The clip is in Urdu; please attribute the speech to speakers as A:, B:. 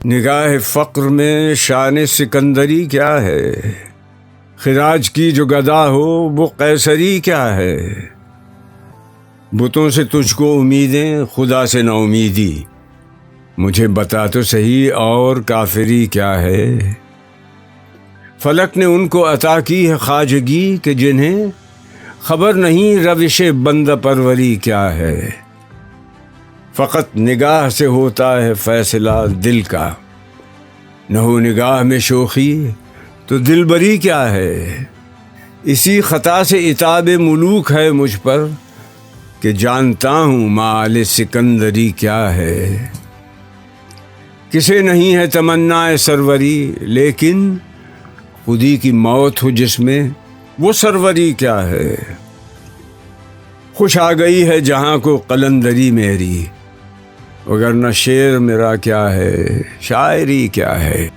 A: نگاہ فقر میں شان سکندری کیا ہے؟ خراج کی جو گدا ہو وہ قیصری کیا ہے؟ بتوں سے تجھ کو امیدیں، خدا سے نا امیدی، مجھے بتا تو صحیح اور کافری کیا ہے؟ فلک نے ان کو عطا کی ہے خواجگی کہ جنہیں خبر نہیں روش بندہ پروری کیا ہے۔ فقط نگاہ سے ہوتا ہے فیصلہ دل کا، نہ ہو نگاہ میں شوخی تو دل بری کیا ہے۔ اسی خطا سے عتاب ملوک ہے مجھ پر کہ جانتا ہوں مآل سکندری کیا ہے۔ کسے نہیں ہے تمنا سروری، لیکن خودی کی موت ہو جس میں وہ سروری کیا ہے۔ خوش آ گئی ہے جہاں کو قلندری میری، وگرنہ شعر میرا کیا ہے، شاعری کیا ہے۔